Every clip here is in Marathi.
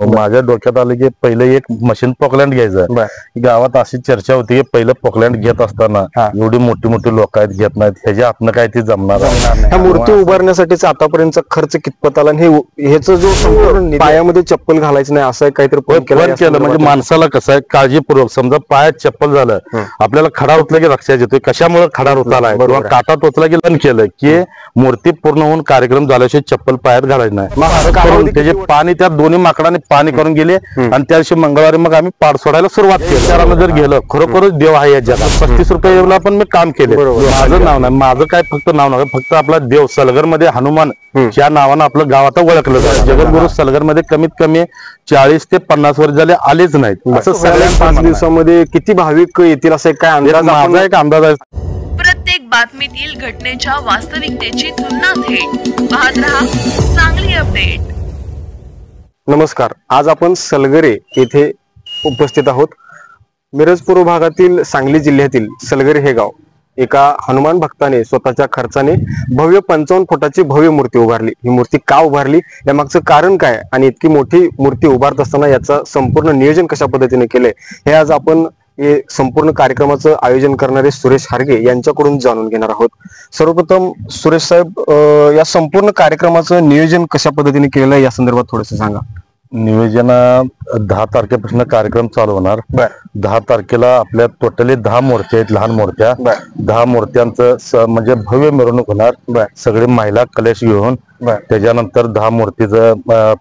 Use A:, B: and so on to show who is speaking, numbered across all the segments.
A: माझ्या डोक्यात आलं की पहिलं एक मशीन पोकलँड घ्यायचं. गावात अशी चर्चा होती की पहिलं पोकलँड घेत असताना एवढी मोठी मोठी लोक आहेत घेत नाहीत, ह्याच्या हातनं काय ती जमणार
B: ह्या मूर्ती उभारण्यासाठीचा आतापर्यंत खर्च कितपत आला आणि ह्याचं जो संपूर्ण पायामध्ये चप्पल घालायचं नाही असं काहीतरी
A: पण केलं म्हणजे माणसाला कसं आहे काळजीपूर्वक समजा पायात चप्पल झालं आपल्याला खडा उचला की लक्षात येतोय कशामुळे खडा उचलाय किंवा काटा टोचला की बंद केलं की मूर्ती पूर्ण होऊन कार्यक्रम झाल्याशिवाय चप्पल पायात घालायचं नाही. त्याचे पाणी त्या दोन्ही माकडाने पाणी करून गेले आणि त्या दिवशी मंगळवारी मग आम्ही पाड सोडायला सुरुवात केली. त्याला जर गेलं खरोखरच देव आहे या जगात. 35 रुपये पण मी काम केले. माझं नाव नाही, माझं काय फक्त नाव नाही, फक्त आपला देव सलगर मध्ये हनुमान या नावानं आपलं गाव आता ओळखलं जातं. जगद्गुरु सलगर मध्ये कमीत कमी 40 ते 50 वर्ष झाले आलेच नाहीत. असं सगळ्या 5 दिवसामध्ये किती भाविक येतील असं काय अंदाज? माझा एक अंदाज आहे.
C: प्रत्येक बातमीतील घटनेच्या वास्तविकतेची तुलना थेट पाहत रहा सांगली अपडेट.
B: नमस्कार, आज आपण सलगरे येथे उपस्थित आहोत. मिरज पूर्व भागातील सांगली जिल्ह्यातील सलगरे हे गाव. एका हनुमान भक्ताने स्वतःच्या खर्चाने भव्य 55 फुटाची भव्य मूर्ती उभारली. ही मूर्ती का उभारली, या मागचं कारण काय आणि इतकी मोठी मूर्ती उभारत असताना याचं संपूर्ण नियोजन कशा पद्धतीने केलंय हे आज आपण हे संपूर्ण कार्यक्रमाचं आयोजन करणारे सुरेश हारगे यांच्याकडून जाणून घेणार आहोत. सर्वप्रथम सुरेश साहेब, या संपूर्ण कार्यक्रमाचं नियोजन कशा पद्धतीने केलेलं आहे या संदर्भात थोडंसं सांगा.
A: नियोजन 10 तारखेपासून कार्यक्रम चालू होणार. 10 तारखेला आपल्या टोटली 10 मूर्त्या आहेत, लहान मूर्त्या. 10 मूर्त्यांचं म्हणजे भव्य मिरवणूक होणार. सगळे महिला कलश घेऊन. त्याच्यानंतर 10 मूर्तीचं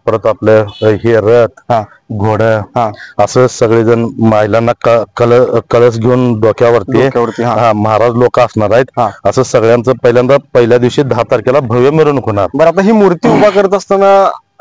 A: परत आपलं हे रथ घोड असं सगळेजण महिलांना कलश घेऊन डोक्यावरती महाराज लोक असणार आहेत. असं सगळ्यांचं पहिल्यांदा पहिल्या दिवशी 10 तारखेला भव्य मिरवणूक होणार.
B: बरं, आता ही मूर्ती उभा करत असताना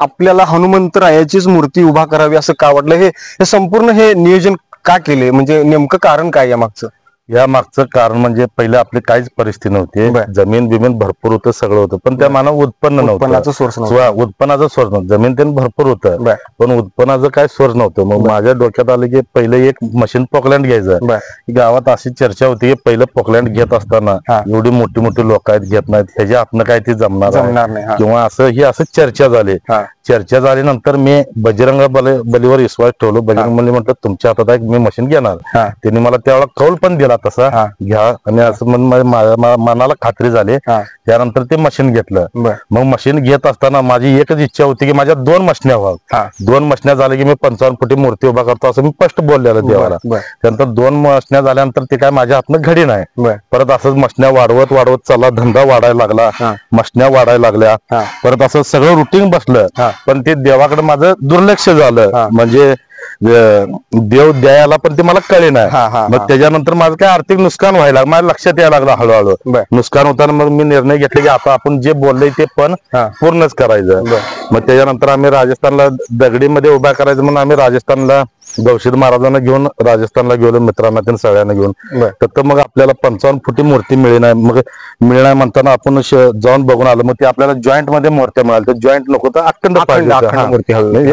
B: आपल्याला हनुमंतरायाचीच मूर्ती उभा करावी असं का वाटलं? हे संपूर्ण हे नियोजन का केले, म्हणजे नेमकं कारण काय या मागचं?
A: या मागचं कारण म्हणजे पहिले आपली काहीच परिस्थिती नव्हती. जमीन बिमीन भरपूर होतं, सगळं होतं, पण त्या मानव उत्पन्न नव्हतं. उत्पन्नाचा सोर्स नव्हतं. जमीन त्यांनी भरपूर होतं पण उत्पन्नाचं काय सोर्स नव्हतं. मग माझ्या डोक्यात आलं की पहिलं एक मशीन पोकलँड घ्यायचं. गावात अशी चर्चा होती की पहिलं पोकलँड घेत असताना एवढी मोठी मोठी लोक आहेत घेत नाहीत, ह्याच्या हातनं काय ती जमणार नाही किंवा असं ही असं चर्चा झाली. चर्चा झाल्यानंतर मी बजरंग बलीवर विश्वास ठेवलो. बजरंग बली म्हटलं तुमच्या हातात एक मी मशीन घेणार. त्यांनी मला त्यावेळेला कौल पण दिला तसा घ्या आणि असं मनाला खात्री झाली. त्यानंतर ते मशीन घेतलं. मग मशीन घेत असताना माझी एकच इच्छा होती की माझ्या 2 मशन्या व्हाव्या. 2 मशन्या झाल्या की मी 55 फुटी मूर्ती उभा करतो असं मी स्पष्ट बोललेलं देवाला. त्यानंतर 2 मशन्या झाल्यानंतर ते काय माझ्या हातनं घडी नाही. परत असंच मशन्या वाढवत वाढवत चला धंदा वाढायला लागला, मशन्या वाढायला लागल्या. परत असं सगळं रुटीन बसलं. पण ते देवाकडे माझं दुर्लक्ष झालं. म्हणजे देव द्यायला पण ते मला कळे नाही. मग त्याच्यानंतर माझं काय आर्थिक नुकसान व्हायला माझ्या लक्षात यायला लागलं हळूहळू. नुकसान होताना मग मी निर्णय घेतला की आता आपण जे बोललंय ते पण पूर्णच करायचं. मग त्याच्यानंतर आम्ही राजस्थानला दगडीमध्ये उभा करायचं म्हणून आम्ही राजस्थानला गौशीद महाराजांना घेऊन राजस्थानला गेलो, मित्रांना त्यांना सगळ्यांना घेऊन. तर मग आपल्याला 55 फुटी मूर्ती मिळली नाही. मग मिळणार नाही म्हणताना आपण जाऊन बघून आलो. मग ते आपल्याला जॉईंट मध्ये मूर्त्या मिळाल्या. तर जॉईंट नको तर अखंड मूर्ती हवी.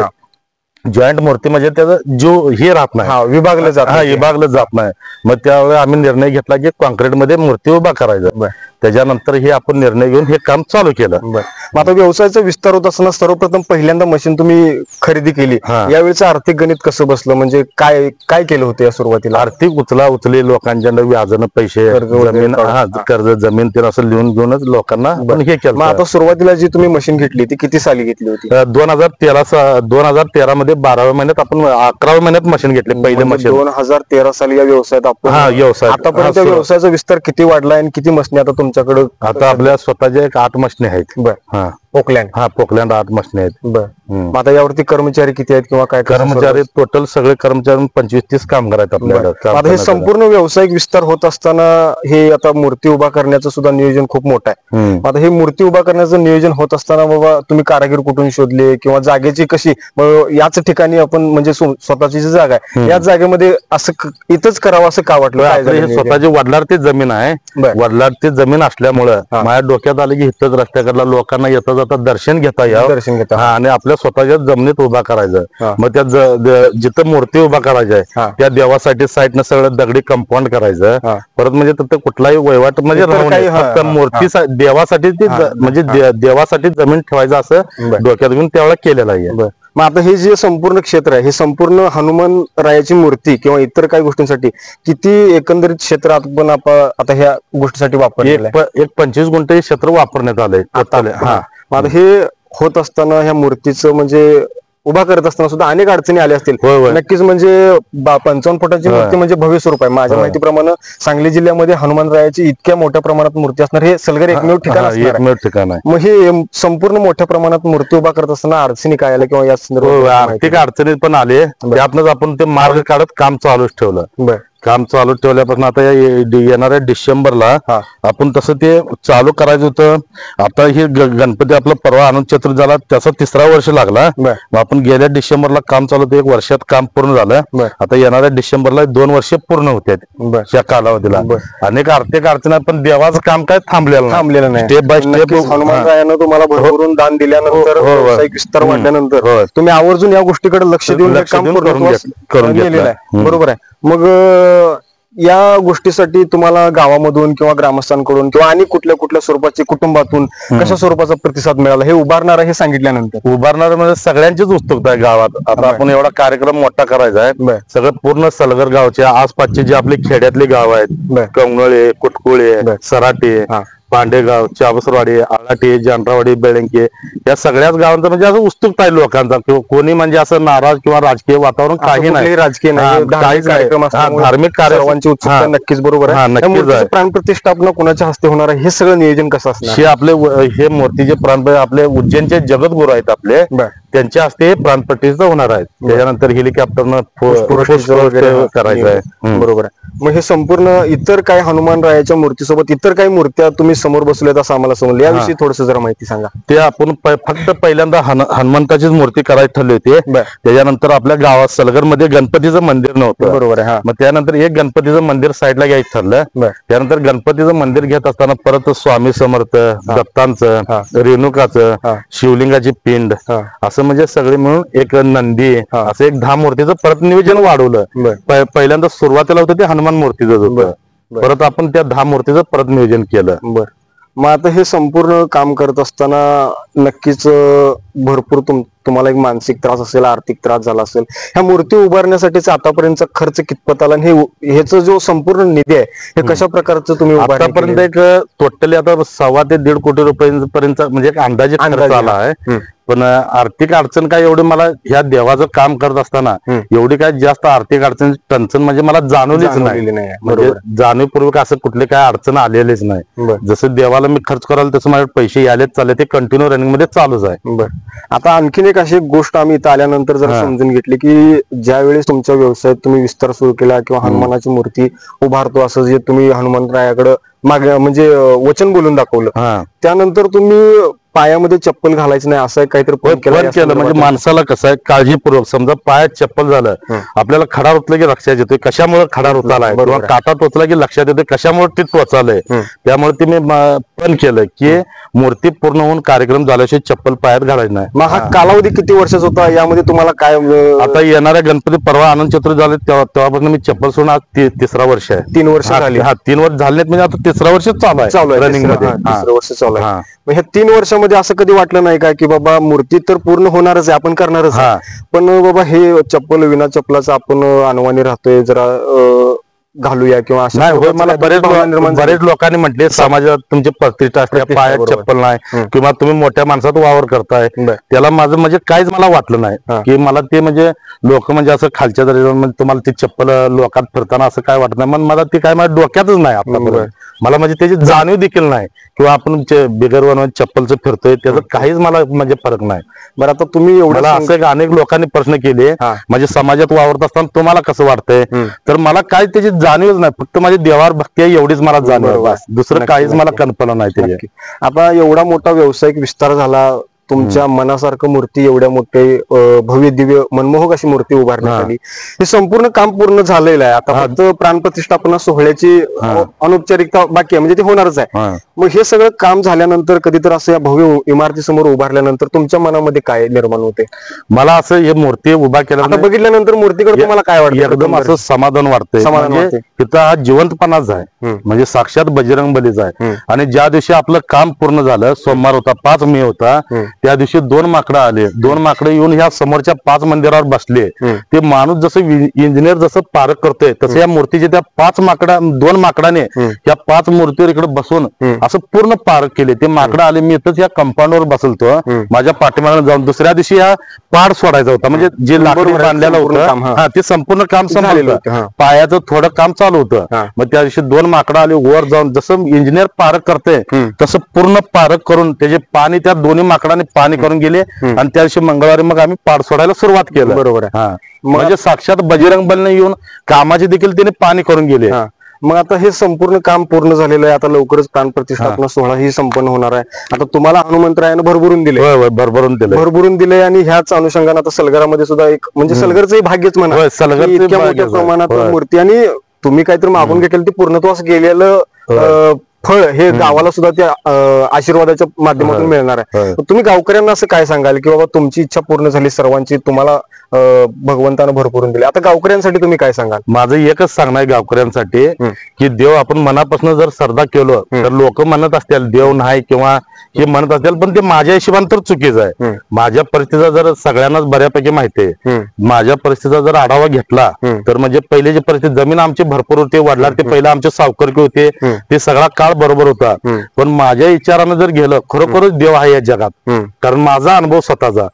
A: जॉईंट मूर्ती म्हणजे त्याचा जो हे राहत नाही, विभागलं जात नाही. मग त्यावेळी आम्ही निर्णय घेतला की कॉन्क्रीट मध्ये मूर्ती उभा करायचं. त्याच्यानंतर हे आपण निर्णय घेऊन हे काम चालू केलं.
B: मग आता व्यवसायाचा विस्तार होत असताना सर्वप्रथम पहिल्यांदा मशीन तुम्ही खरेदी केली. यावेळेचं आर्थिक गणित कसं बसलं, म्हणजे काय काय केलं होतं या सुरुवातीला?
A: आर्थिक उचली लोकांच्या व्याजानं पैसे जमीन कर्ज जमीन ते असं लिहून घेऊनच लोकांना पण हे केलं.
B: मग आता सुरुवातीला जी तुम्ही मशीन घेतली ती किती साली घेतली होती?
A: 2013 मध्ये 12व्या महिन्यात आपण 11व्या महिन्यात मशीन घेतली. पहिले मशीन
B: 2013 साली या व्यवसायात आपण
A: व्यवसाय
B: आतापर्यंत व्यवसायाचा विस्तार किती वाढला आणि किती मशीन आता तुमच्याकडे?
A: आता आपल्या स्वतःच्या 8 मशीनी आहेत.
B: पोकलँड
A: पोकलँड 8 मशीनी आहेत.
B: आता यावरती कर्मचारी किती आहेत किंवा काय?
A: कर्मचारी टोटल सगळे कर्मचारी 25-30 कामगार आहेत आपल्याकडे.
B: आता हे संपूर्ण व्यावसायिक विस्तार होत असताना हे आता मूर्ती उभा करण्याचं सुद्धा नियोजन खूप मोठं आहे. आता हे मूर्ती उभा करण्याचं नियोजन होत असताना बाबा तुम्ही कारागीर कुठून शोधले किंवा जागेची कशी, याच ठिकाणी आपण म्हणजे स्वतःची जी जागा आहे याच जागेमध्ये असं इथंच करावं असं का वाटलं?
A: स्वतःची वडिलांची जमीन आहे. वडिलांची जमीन असल्यामुळं माझ्या डोक्यात आलं की इथंच रस्त्याकडला लोकांना येता जाता दर्शन घेता यावं आणि आपल्या स्वतःच्या जमिनीत उभा करायचं. मग त्या जिथं मूर्ती उभा करायची त्या देवासाठी साईडनं सगळं दगडी कंपाऊंड करायचं. परत म्हणजे तिथं कुठलाही वहिवाट म्हणजे मूर्ती देवासाठी म्हणजे देवासाठी जमीन ठेवायचं असं डोक्यात घेऊन त्यावेळेला केलेलं आहे.
B: मग आता हे जे संपूर्ण क्षेत्र आहे, हे संपूर्ण हनुमान रायाची मूर्ती किंवा इतर काही गोष्टींसाठी किती एकंदरीत क्षेत्र आपण आता ह्या गोष्टीसाठी वापरलेलं आहे?
A: एक 25 गुंठे हे क्षेत्र वापरण्यात आलंय आता.
B: मग आता हे होत असताना ह्या मूर्तीचं म्हणजे उभा करत असताना सुद्धा अनेक अडचणी आल्या असतील नक्कीच. म्हणजे 55 फुटाची मूर्ती म्हणजे भव्य स्वरूप आहे. माझ्या माहितीप्रमाणे सांगली जिल्ह्यामध्ये हनुमानरायाची इतक्या मोठ्या प्रमाणात मूर्ती असणार हे सलगर एकमेव ठिकाण आहे. मग हे संपूर्ण मोठ्या प्रमाणात मूर्ती उभा करत असताना अडचणी काय आल्या किंवा या संदर्भात
A: आर्थिक अडचणी पण आले, त्यातनंच आपण ते मार्ग काढत काम चालूच ठेवलं. काम चालू ठेवल्यापासून आता येणाऱ्या डिसेंबरला आपण तसं ते चालू करायचं होतं. आता हे गणपती आपला परवा अनंत चतुर्थी झाला, त्याचा 3रा वर्ष लागला. आपण गेल्या डिसेंबरला काम चालू होतं, 1 वर्षात काम पूर्ण झालं. आता येणाऱ्या डिसेंबरला 2 वर्ष पूर्ण होते या कालावधीला. अनेक आर्थिक अडचणी, पण देवाचं काम काय थांबलेलं नाही. स्टेप बाय स्टेप
B: हनुमानरायानं तुम्हाला भरभरून दान दिल्यानंतर, व्यावसायिक विस्तार वाढल्यानंतर तुम्ही आवर्जून या गोष्टीकडे लक्ष देऊन काम करून गेलेलं आहे. बरोबर आहे. मग या गोष्टीसाठी तुम्हाला गावामधून किंवा ग्रामस्थांकडून किंवा आणि कुठल्या कुठल्या स्वरूपाची कुटुंबातून कशा स्वरूपाचा प्रतिसाद मिळाला हे उभारणार हे सांगितल्यानंतर?
A: उभारणार म्हणजे सगळ्यांचीच उत्सुकता आहे गावात. आता आपण एवढा कार्यक्रम मोठा करायचा आहे, सगळं पूर्ण सलगर गावचे आसपासचे जे आपले खेड्यातले गाव आहेत, कंगनळे, कुटकुळे, सराटे, पांडेगाव, चाबसरवाडी, आळाटी, जानरावाडी, बेळंकी, या सगळ्याच गावांचा म्हणजे असं उत्सुकता आहे लोकांचा. कोणी म्हणजे असं नाराज किंवा राजकीय वातावरण काही नाही,
B: राजकीय नाही, कार्यक्रम
A: धार्मिक कार्याची
B: उत्सुकता नक्कीच. बरोबर आहे. प्राणप्रतिष्ठापना कोणाच्या हस्ते होणार आहे हे सगळं नियोजन कसं असणार?
A: हे आपले हे मूर्तीचे प्राण आपले उज्जैनचे जगद्गुरू आहेत आपले, त्यांच्या हस्ते प्राणप्रतिष्ठा होणार आहेत. त्याच्यानंतर हेलिकॉप्टरनं करायचं आहे.
B: बरोबर आहे. मग हे संपूर्ण इतर काय हनुमानरायाच्या मूर्तीसोबत इतर काही मूर्त्या तुम्ही समोर बसवल्यात असं आम्हाला समजलं, याविषयी थोडस जरा माहिती सांगा.
A: ते आपण फक्त पहिल्यांदा हनुमंताचीच मूर्ती करायची ठरली होती. त्याच्यानंतर आपल्या गावात सलगर मध्ये गणपतीचं मंदिर नव्हतं.
B: बरोबर आहे.
A: मग त्यानंतर एक गणपतीचं मंदिर साईडला घ्यायचं ठरलं. त्यानंतर गणपतीचं मंदिर घेत असताना परत स्वामी समर्थ, दत्तांचं, रेणुकाचं, शिवलिंगाची पिंड, असं म्हणजे सगळे मिळून एक नंदी, असं एक 10 मूर्तीचं परत नियोजन वाढवलं. पहिल्यांदा सुरुवातीला होतं ते हनुमान मूर्तीचं होतं, परत आपण त्या 10 मूर्तीचं परत नियोजन केलं.
B: मग आता हे संपूर्ण काम करत असताना नक्कीच भरपूर तुम्हाला एक मानसिक त्रास असेल, आर्थिक त्रास झाला असेल. ह्या मूर्ती उभारण्यासाठीचा आतापर्यंतचा खर्च कितपत आला आणि ह्याचा जो संपूर्ण निधी आहे हे कशा प्रकारचं तुम्ही
A: आतापर्यंत एक टोटली आता 1.25 ते 1.5 कोटी रुपयांपर्यंत म्हणजे एक अंदाजे खर्च आला आहे. पण आर्थिक अडचण काय एवढी मला ह्या देवाचं काम करत असताना एवढी काय जास्त आर्थिक अडचण टंचन म्हणजे मला जाणवलीच नाही. म्हणजे जाणीवपूर्वक असं कुठले काय अडचण आलेलीच नाही. जसं देवाला मी खर्च करायला तसं माझे पैसे यायलेच चालले, ते कंटिन्यू रनिंग मध्ये चालूच आहे.
B: आता आणखीन एक अशी गोष्ट आम्ही इथं आल्यानंतर जर समजून घेतली की ज्यावेळेस तुमच्या व्यवसायात तुम्ही विस्तार सुरू केला किंवा हनुमानाची मूर्ती उभारतो असं जे तुम्ही हनुमंतरायाकडे म्हणजे वचन बोलून दाखवलं, त्यानंतर तुम्ही पायामध्ये चप्पल घालायचं नाही असं काहीतरी
A: केलं. म्हणजे माणसाला कसं आहे काळजीपूर्वक, समजा पायात चप्पल झालं, आपल्याला खडा रुतला की लक्षात येतोय कशामुळे खडा रुतलाय किंवा काटा टोचला की लक्षात येतोय कशामुळे ती टोचालय. त्यामुळे ते मी पण केलं की मूर्ती पूर्ण होऊन कार्यक्रम झाल्याशिवाय चप्पल पायात घालायचं नाही.
B: मग हा कालावधी किती वर्षाचा होता? यामध्ये तुम्हाला काय
A: आता येणाऱ्या गणपती परवा अनंत चतुर्थी झाले तेव्हापासून मी चप्पल सोडून आज 3रा वर्ष आहे.
B: 3 वर्ष झाली.
A: 3 वर्ष झाले म्हणजे आता 3रा वर्ष चालू आहे रनिंग मध्ये.
B: 3रं वर्ष चालू आहे. मग ह्या 3 वर्षामध्ये असं कधी वाटलं नाही का की बाबा मूर्ती तर पूर्ण होणारच आहे, आपण करणारच आहे, पण बाबा हे चप्पल विना चप्पलाचं आपण अनवाणी राहतोय, जरा घालूया किंवा असं
A: नाही. मला बरेच लोकांनी म्हटले समाजात तुमची प्रतिष्ठा असते, पायात चप्पल नाही किंवा तुम्ही मोठ्या माणसात वावर करताय, त्याला माझं म्हणजे काहीच मला वाटलं नाही की मला ते म्हणजे लोक म्हणजे असं खालच्या दर्जावर तुम्हाला ती चप्पल लोकात फिरताना असं काय वाटत नाही. मला ती काय माझ्या डोक्यातच नाही आता मला, म्हणजे त्याची जाणीव देखील नाही किंवा आपण बिगर बनवून चप्पलचं फिरतोय त्याचं काहीच मला म्हणजे फरक नाही.
B: बरं आता तुम्ही एवढं
A: असं अनेक लोकांनी प्रश्न केले म्हणजे समाजात वावरत असताना तुम्हाला कसं वाटतंय, तर मला काय त्याची जाणीवच नाही, फक्त माझी देवावर भक्ती आहे एवढीच मला जाणीव, दुसरं काहीच मला कल्पना नाही त्याची.
B: आता एवढा मोठा व्यावसायिक विस्तार झाला, तुमच्या मनासारखं मूर्ती एवढ्या मोठे भव्य दिव्य मनमोहक अशी मूर्ती उभारण्यात आली, हे संपूर्ण काम पूर्ण झालेलं आहे. आता फक्त प्राणप्रतिष्ठापना सोहळ्याची अनौपचारिकता बाकी आहे, म्हणजे ते होणारच आहे. मग हे सगळं काम झाल्यानंतर कधी तर असं या भव्य इमारतीसमोर उभारल्यानंतर तुमच्या मनामध्ये काय निर्माण होते?
A: मला असं हे मूर्ती उभा केल्यानंतर
B: बघितल्यानंतर मूर्तीकडे तुम्हाला काय वाटतं?
A: एकदम असं समाधान वाटतंय. तिथं हा जिवंतपणाच आहे, म्हणजे साक्षात बजरंग बलीच आहे. आणि ज्या दिवशी आपलं काम पूर्ण झालं, सोमवार होता, 5 मे होता, त्या दिवशी 2 माकडं आले. 2 माकडं येऊन ह्या समोरच्या 5 मंदिरावर बसले. ते माणूस जसं इंजिनियर जसं पारख करतोय तसं या मूर्तीचे त्या 2 माकडाने या 5 मूर्तीवर इकडे बसून असं पूर्ण पारख केले. ते माकडं आले. मी इथंच या कंपाऊंडवर बसलतो. माझ्या पाठीमागे जाऊन दुसऱ्या दिवशी हा पाड सोडायचा होता, म्हणजे जे लाकडी बांधलेलं होतं ते संपूर्ण काम संपलेलं होतं. पायाचं थोडं काम चालू होतं. मग त्या दिवशी 2 माकडं आले. वर जाऊन जसं इंजिनियर पारख करते तसं पूर्ण पारख करून त्याचे पाणी त्या दोन्ही माकडाने पाणी करून गेले. आणि त्या दिवशी मंगळवारी मग आम्ही पाड सोडायला सुरुवात केलं.
B: बरोबर आहे.
A: म्हणजे साक्षात बजरंग बलीने येऊन कामाचे देखील त्याने पाणी करून गेले.
B: मग आता हे संपूर्ण काम पूर्ण झालेलं आहे. आता लवकरच प्राण प्रतिष्ठापना सोहळा ही संपन्न होणार आहे. आता तुम्हाला हनुमंतरायानं भरभरून दिले. भरभरून दिले आणि ह्याच अनुषंगाने आता सलगरामध्ये सुद्धा एक म्हणजे सलगरचंही भाग्यच म्हणा, इतक्या मोठ्या प्रमाणात मूर्ती आणि तुम्ही काहीतरी मागून घेतलेलं ते पूर्णत्वास गेलेलं फळ हे गावाला सुद्धा त्या आशीर्वादाच्या माध्यमातून मिळणार आहे. तुम्ही गावकऱ्यांना असं काय सांगाल की बाबा तुमची इच्छा पूर्ण झाली, सर्वांची, तुम्हाला भगवंतानं भरभरून दिले, आता गावकऱ्यांसाठी तुम्ही काय सांगाल?
A: माझं एकच सांगणं आहे गावकऱ्यांसाठी की देव आपण मनापासून जर श्रद्धा केलं तर लोक म्हणत असतील देव नाही किंवा हे म्हणत असतील, पण ते माझ्या हिशोबाने तर चुकीचं आहे. माझ्या परिस्थितीचा जर सगळ्यांनाच बऱ्यापैकी माहिती आहे. माझ्या परिस्थितीचा जर आढावा घेतला तर म्हणजे पहिले जे परिस्थिती जमीन आमची भरपूर होते, वडिलांना ते पहिले आमचे सावकारकी होते, ते सगळा काळ बरोबर होता. पण माझ्या विचारानं जर गेलं खरोखरच देव आहे या जगात. कारण माझा अनुभव स्वतःचा,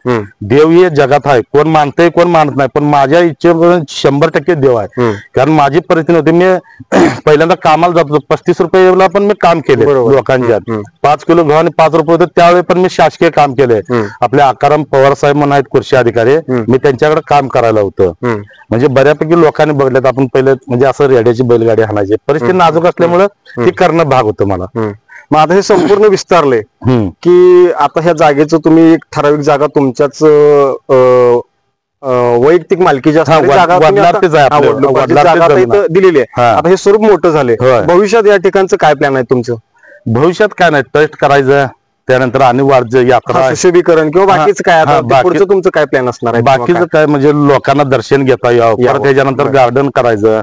A: देव हे जगात आहे. कोण मानतंय कोण मानत नाही, पण माझ्या इच्छेपर्यंत 100% देव आहे. कारण माझी परिस्थिती होती, मी पहिल्यांदा कामाला जात होतो. 35 रुपयाला पण मी काम केले लोकांच्या. 5 किलो गहू आणि 5 रुपये होते त्यावेळी पण मी शासकीय काम केले. आपले आकाराम पवार साहेब म्हणून आहेत कृषी अधिकारी, मी त्यांच्याकडे काम करायला होतं. म्हणजे बऱ्यापैकी लोकांनी बघितलं. आपण पहिले म्हणजे असं रेड्याची बैलगाडी हाणायची, परिस्थिती नाजूक असल्यामुळे ते करणं भाग होतं मला.
B: मग आता हे संपूर्ण विस्तारले की आता ह्या जागेचं तुम्ही एक ठराविक जागा तुमच्याच वैयक्तिक मालकीची दिलेली आहे. आता हे स्वरूप मोठं झाले, भविष्यात या ठिकाणचं काय प्लॅन आहे तुमचं?
A: भविष्यात काय नाही, ट्रस्ट करायचं, त्यानंतर आणि वाढ यात्रा
B: सुशोभीकरण किंवा बाकीचं काय पुढचं तुमचं काय प्लॅन असणार आहे?
A: बाकीचं काय म्हणजे लोकांना दर्शन घेता यावं, परत त्याच्यानंतर गार्डन करायचं,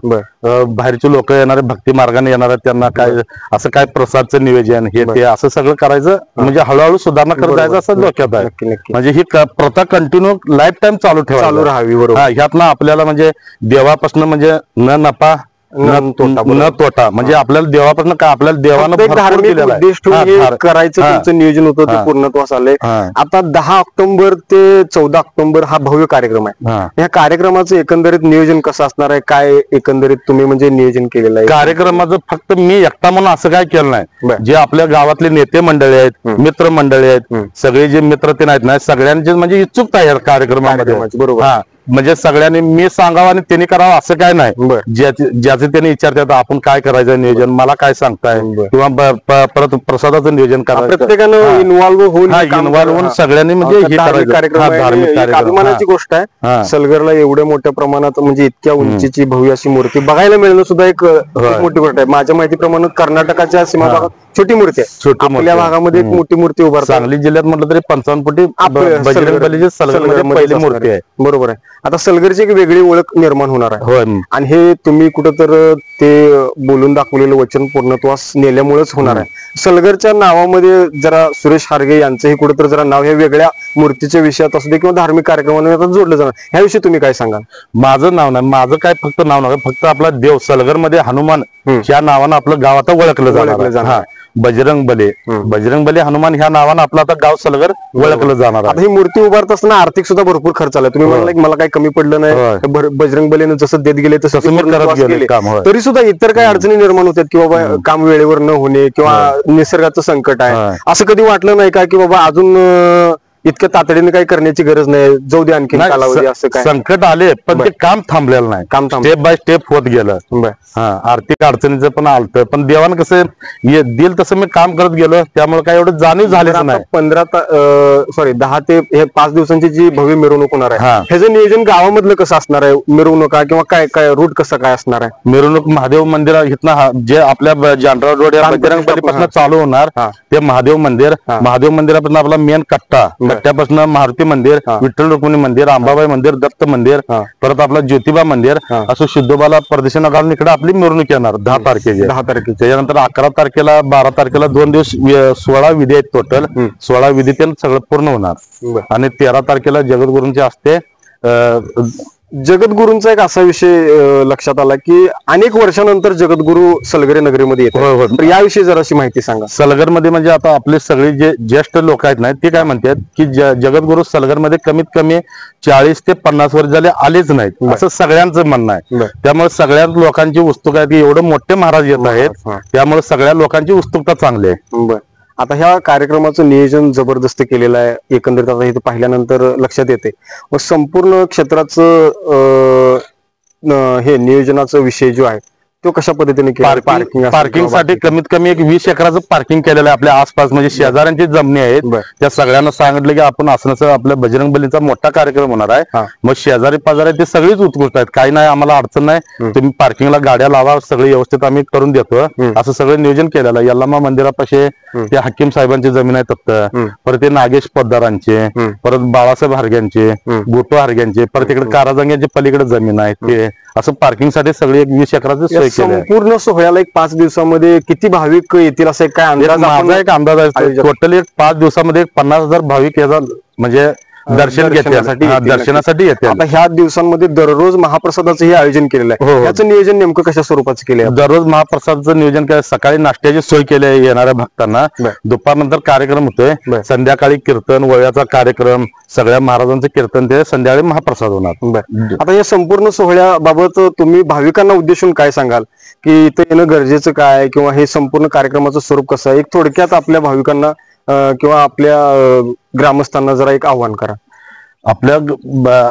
A: बाहेरचे लोक येणारे भक्ती मार्गाने येणारे त्यांना काय असं काय प्रसादचं नियोजन हे ते असं सगळं करायचं. म्हणजे हळूहळू सुधारणा करत जायचं असं डोक्यात आहे. म्हणजे ही प्रथा कंटिन्यू लाईफ टाइम चालू
B: राहावी. बरोबर.
A: ह्यातनं आपल्याला म्हणजे देवापासून म्हणजे न नफा न तोटा, म्हणजे आपल्याला देवापासून काय आपल्याला देवानं
B: करायचं तुमचं नियोजन होतं ते पूर्णत्वास आलंय. आता 10 ऑक्टोबर ते 14 ऑक्टोबर हा भव्य कार्यक्रम आहे. या कार्यक्रमाचं एकंदरीत नियोजन कसं असणार आहे, काय एकंदरीत तुम्ही म्हणजे नियोजन केलेलं आहे?
A: कार्यक्रमाचं फक्त मी एकटा म्हणून असं काय केलं नाही. जे आपल्या गावातले नेते मंडळी आहेत, मित्र मंडळी आहेत, सगळे जे मित्र ते नाहीत ना, सगळ्यांचे म्हणजे इच्छुकता आहे कार्यक्रमामध्ये.
B: बरोबर.
A: म्हणजे सगळ्यांनी मी सांगावं आणि त्यांनी करावं असं काय नाही. ज्याचे त्यांनी विचारतात आपण काय करायचं नियोजन, मला काय सांगताय, किंवा परत प्रसादाचं नियोजन करायचं,
B: प्रत्येकानं इन्व्हॉल्व्ह
A: होऊन सगळ्यांनी म्हणजे हे करायचं.
B: धार्मिक अभिमानाची गोष्ट आहे. सलगरला एवढ्या मोठ्या प्रमाणात म्हणजे इतक्या उंचीची भव्य अशी मूर्ती बघायला मिळणं सुद्धा एक मोठी गोष्ट आहे. माझ्या माहितीप्रमाणे कर्नाटकाच्या सीमा भागात छोटी मूर्ती आहे, आपल्या भागामध्ये एक मोठी मूर्ती उभारतात.
A: सांगली जिल्ह्यात म्हटलं तरी 55 फुटी बजरंग बलीची सलगरमध्ये पहिली मूर्ती आहे.
B: बरोबर आहे. आता सलगरची एक वेगळी ओळख निर्माण होणार आहे आणि हे तुम्ही कुठंतर ते बोलून दाखवलेलं वचन पूर्णत्वास नेल्यामुळेच होणार आहे. सलगरच्या नावामध्ये जरा सुरेश हारगे यांचंही कुठंतर जरा नाव हे वेगळ्या मूर्तीच्या विषयात असू दे किंवा धार्मिक कार्यक्रमांना जोडलं जाणार, ह्याविषयी तुम्ही काय सांगाल?
A: माझं नाव नाही, माझं काय फक्त नाव नाही, फक्त आपला देव सलगरमध्ये हनुमान ह्या नावानं आपलं गाव आता ओळखलं जाणार. बजरंग बली हनुमान ह्या नावानं आपलं आता गाव सलगर ओळखलं जाणार.
B: आता ही मूर्ती उभारत असताना आर्थिक सुद्धा भरपूर खर्च आला. तुम्ही म्हणाला मला काही कमी पडलं नाही, बजरंग बलीनं जसं देत गेले तसं मी करत गेले, तरी सुद्धा इतर काही अडचणी निर्माण होतात की बाबा काम वेळेवर न होणे किंवा निसर्गाचं संकट आहे, असं कधी वाटलं नाही का की बाबा अजून इतक्या तातडीने काही करण्याची गरज नाही, जाऊ दे आणखी कालावधी, असं काय?
A: संकट आले पण ते काम थांबलेलं नाही, काम स्टेप बाय स्टेप होत गेलं. आर्थिक अडचणीचं पण आलतं, पण देवानं कसं दिल तसं मी काम करत गेलो, त्यामुळे काय एवढं जाणीव झालेच नाही.
B: 10 ते 5 दिवसांची जी भव्य मिरवणूक होणार आहे, ह्याचं नियोजन गावामधलं कसं असणार आहे? मिरवणुका किंवा काय काय रूट कसं काय असणार आहे?
A: मिरवणूक महादेव मंदिर इथनं जे आपल्या जांडरा रोड या बजरंग बलीपासून चालू होणार ते महादेव मंदिरापासून आपला मेन कट्टा कट्ट्यापासून मारुती मंदिर, विठ्ठल रुक्मिणी मंदिर, अंबाबाई मंदिर, दत्त मंदिर, परत आपला ज्योतिबा मंदिर, असं शुद्धोबाला प्रदक्षिणा घालून इकडे आपली मिरवणूक येणार 10 तारखेची. त्याच्यानंतर 11 तारखेला 12 तारखेला 2 दिवस 16 विधी आहेत टोटल. 16 विधीतील सगळं पूर्ण होणार. आणि 13 तारखेला जगद्गुरूंचे असते.
B: जगद्गुरूंचा एक असा विषय लक्षात आला की अनेक वर्षानंतर जगद्गुरू सलगरे नगरीमध्ये येतात. तर याविषयी जराशी माहिती सांगा.
A: सलगरमध्ये म्हणजे आता आपले सगळे जे ज्येष्ठ लोक आहेत ना ते काय म्हणतात की जगद्गुरू सलगरमध्ये कमीत कमी 40 ते 50 वर्ष झाले आलेच नाहीत, असं सगळ्यांचं म्हणणं आहे. त्यामुळे सगळ्या लोकांची उत्सुकता आहे की एवढे मोठे महाराज येत आहेत, त्यामुळे सगळ्या लोकांची उत्सुकता चांगली आहे.
B: आता ह्या कार्यक्रमाचं नियोजन जबरदस्त केलेलं आहे. एकंदरीत आता इथं पाहिल्यानंतर लक्षात येते व संपूर्ण क्षेत्राचं हे नियोजनाचा विषय जो आहे तो कशा पद्धतीने
A: पार्किंग साठी कमीत कमी एक 20 एकराचं पार्किंग केलेलं आहे आपल्या आसपास. म्हणजे शेजाऱ्यांची जमिनी आहेत, त्या सगळ्यांना सांगितलं की आपण असं आपल्या बजरंग बलीचा मोठा कार्यक्रम होणार आहे. मग शेजारी पाजारी ते सगळीच उत्कृष्ट आहेत, काही नाही आम्हाला अडचण नाही, तुम्ही पार्किंगला गाड्या लावा, सगळी व्यवस्थित आम्ही करून देतो. असं सगळं नियोजन केलेलं आहे. यल्लामा मंदिरापाशी ते हकीम साहेबांची जमीन आहे तप्त, परत ते नागेश पद्दारांचे, परत बाळासाहेब हारग्यांचे, गोटो हारग्यांचे, परत इकडे काराजंग्याचे पलीकडे जमीन आहे ते. असं पार्किंग साठी सगळी एक 20 एकराचं सोय.
B: संपूर्ण सोहळ्याला एक 5 दिवसामध्ये किती भाविक येतील असं काय अंदाज?
A: माझा एक अंदाज आहे टोटल एक 5 दिवसामध्ये 50,000 भाविक याचा म्हणजे दर्शनासाठी येते.
B: आता ह्या दिवसांमध्ये दररोज महाप्रसादाचं हे आयोजन केलेलं आहे. याचं नियोजन नेमकं कशा स्वरूपाचं केलं आहे?
A: दररोज महाप्रसादाचं नियोजन केलं. सकाळी नाश्त्याची सोय केली आहे येणाऱ्या भक्तांना. दुपारनंतर कार्यक्रम होतोय, संध्याकाळी कीर्तन वळ्याचा कार्यक्रम, सगळ्या महाराजांचं कीर्तन, ते संध्याकाळी महाप्रसाद होणार.
B: आता या संपूर्ण सोहळ्याबाबत तुम्ही भाविकांना उद्देशून काय सांगाल की इथं येणं गरजेचं काय, किंवा हे संपूर्ण कार्यक्रमाचं स्वरूप कसं आहे? एक थोडक्यात आपल्या भाविकांना किंवा आपल्या ग्रामस्थांना जरा एक आव्हान करा.
A: आपल्या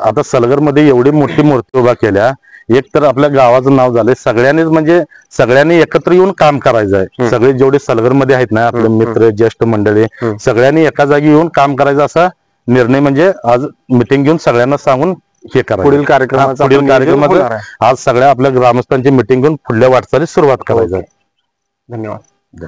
A: आता सलगरमध्ये एवढी मोठी मूर्ती उभा केल्या, एक तर आपल्या गावाचं नाव झालंय. सगळ्यांनीच म्हणजे सगळ्यांनी एकत्र येऊन काम करायचं आहे. सगळे जेवढे सलगरमध्ये आहेत ना आपले मित्र ज्येष्ठ मंडळी, सगळ्यांनी एका जागी येऊन काम करायचं असा निर्णय म्हणजे आज मिटिंग घेऊन सगळ्यांना सांगून हे करायचं.
B: पुढील कार्यक्रमात
A: आज सगळ्या आपल्या ग्रामस्थांची मिटिंग घेऊन पुढल्या वाटचालीस सुरुवात करायचं आहे.
B: धन्यवाद.